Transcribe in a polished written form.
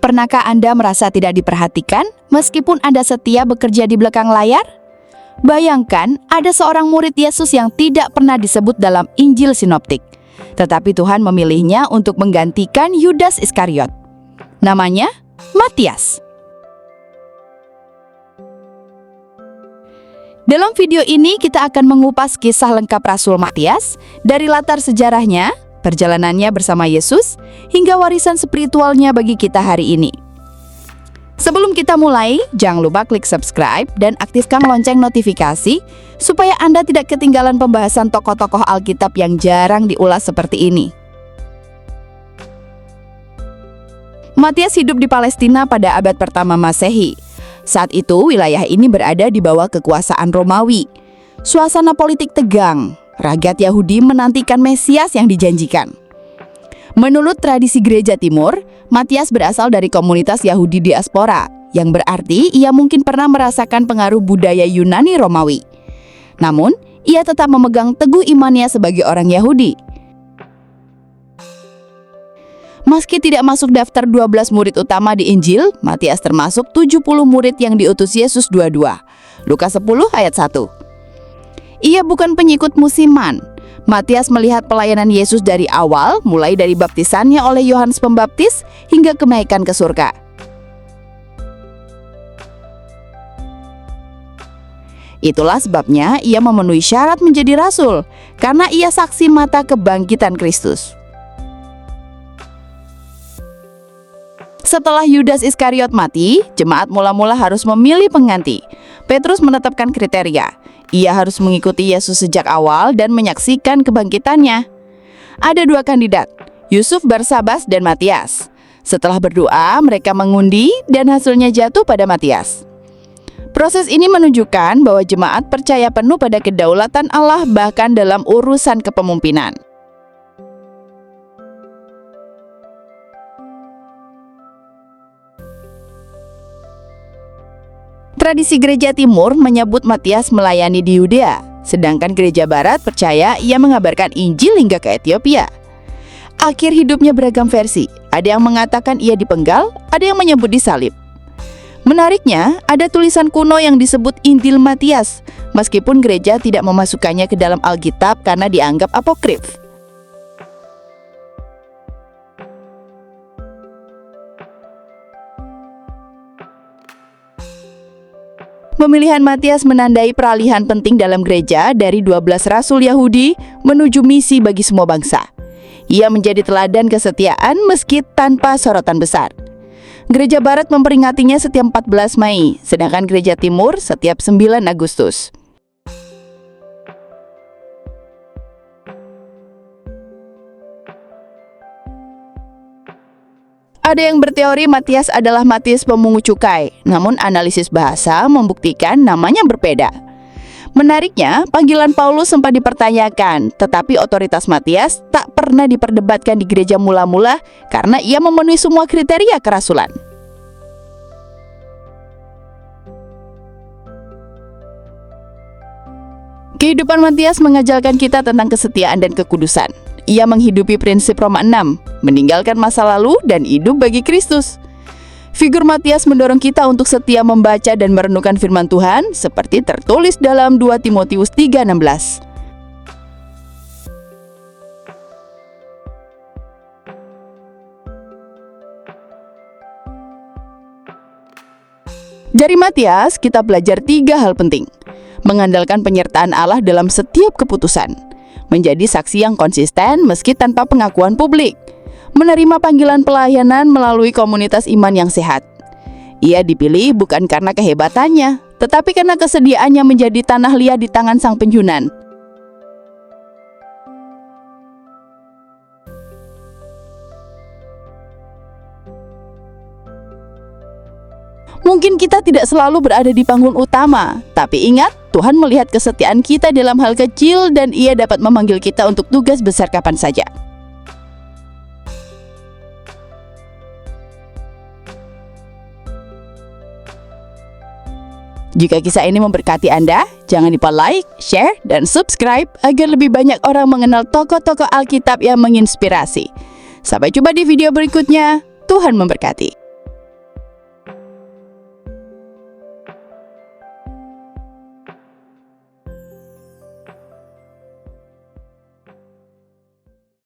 Pernahkah Anda merasa tidak diperhatikan meskipun Anda setia bekerja di belakang layar? Bayangkan ada seorang murid Yesus yang tidak pernah disebut dalam Injil Sinoptik, tetapi Tuhan memilihnya untuk menggantikan Yudas Iskariot. Namanya Matias. Dalam video ini kita akan mengupas kisah lengkap Rasul Matias dari latar sejarahnya, perjalanannya bersama Yesus, hingga warisan spiritualnya bagi kita hari ini. Sebelum kita mulai, jangan lupa klik subscribe dan aktifkan lonceng notifikasi supaya Anda tidak ketinggalan pembahasan tokoh-tokoh Alkitab yang jarang diulas seperti ini. Matias hidup di Palestina pada abad pertama Masehi. Saat itu, wilayah ini berada di bawah kekuasaan Romawi. Suasana politik tegang, rakyat Yahudi menantikan Mesias yang dijanjikan. Menurut tradisi Gereja Timur, Matias berasal dari komunitas Yahudi diaspora, yang berarti ia mungkin pernah merasakan pengaruh budaya Yunani Romawi. Namun, ia tetap memegang teguh imannya sebagai orang Yahudi. Meski tidak masuk daftar 12 murid utama di Injil, Matias termasuk 70 murid yang diutus Yesus dua-dua. Lukas 10 ayat 1. Ia bukan pengikut musiman. Matias melihat pelayanan Yesus dari awal, mulai dari baptisannya oleh Yohanes Pembaptis hingga kenaikan ke surga. Itulah sebabnya ia memenuhi syarat menjadi rasul, karena ia saksi mata kebangkitan Kristus. Setelah Yudas Iskariot mati, jemaat mula-mula harus memilih pengganti. Petrus menetapkan kriteria. Ia harus mengikuti Yesus sejak awal dan menyaksikan kebangkitannya. Ada dua kandidat, Yusuf Barsabas dan Matias. Setelah berdoa, mereka mengundi dan hasilnya jatuh pada Matias. Proses ini menunjukkan bahwa jemaat percaya penuh pada kedaulatan Allah bahkan dalam urusan kepemimpinan. Tradisi Gereja Timur menyebut Matias melayani di Yudea, sedangkan Gereja Barat percaya ia mengabarkan Injil hingga ke Ethiopia. Akhir hidupnya beragam versi, ada yang mengatakan ia dipenggal, ada yang menyebut disalib. Menariknya, ada tulisan kuno yang disebut Injil Matias, meskipun gereja tidak memasukkannya ke dalam Alkitab karena dianggap apokrif. Pemilihan Matias menandai peralihan penting dalam gereja dari 12 rasul Yahudi menuju misi bagi semua bangsa. Ia menjadi teladan kesetiaan meski tanpa sorotan besar. Gereja Barat memperingatinya setiap 14 Mei, sedangkan Gereja Timur setiap 9 Agustus. Ada yang berteori Matias adalah Matius pemungut cukai, namun analisis bahasa membuktikan namanya berbeda. Menariknya, panggilan Paulus sempat dipertanyakan, tetapi otoritas Matias tak pernah diperdebatkan di gereja mula-mula karena ia memenuhi semua kriteria kerasulan. Kehidupan Matias mengajarkan kita tentang kesetiaan dan kekudusan. Ia menghidupi prinsip Roma 6, meninggalkan masa lalu dan hidup bagi Kristus. Figur Matias mendorong kita untuk setia membaca dan merenungkan firman Tuhan seperti tertulis dalam 2 Timotius 3:16. Dari Matias, kita belajar 3 hal penting. Mengandalkan penyertaan Allah dalam setiap keputusan. Menjadi saksi yang konsisten meski tanpa pengakuan publik. Menerima panggilan pelayanan melalui komunitas iman yang sehat. Ia dipilih bukan karena kehebatannya, tetapi karena kesediaannya menjadi tanah liat di tangan sang penjunan. Mungkin kita tidak selalu berada di panggung utama, tapi ingat, Tuhan melihat kesetiaan kita dalam hal kecil dan Ia dapat memanggil kita untuk tugas besar kapan saja. Jika kisah ini memberkati Anda, jangan lupa like, share, dan subscribe agar lebih banyak orang mengenal tokoh-tokoh Alkitab yang menginspirasi. Sampai jumpa di video berikutnya. Tuhan memberkati.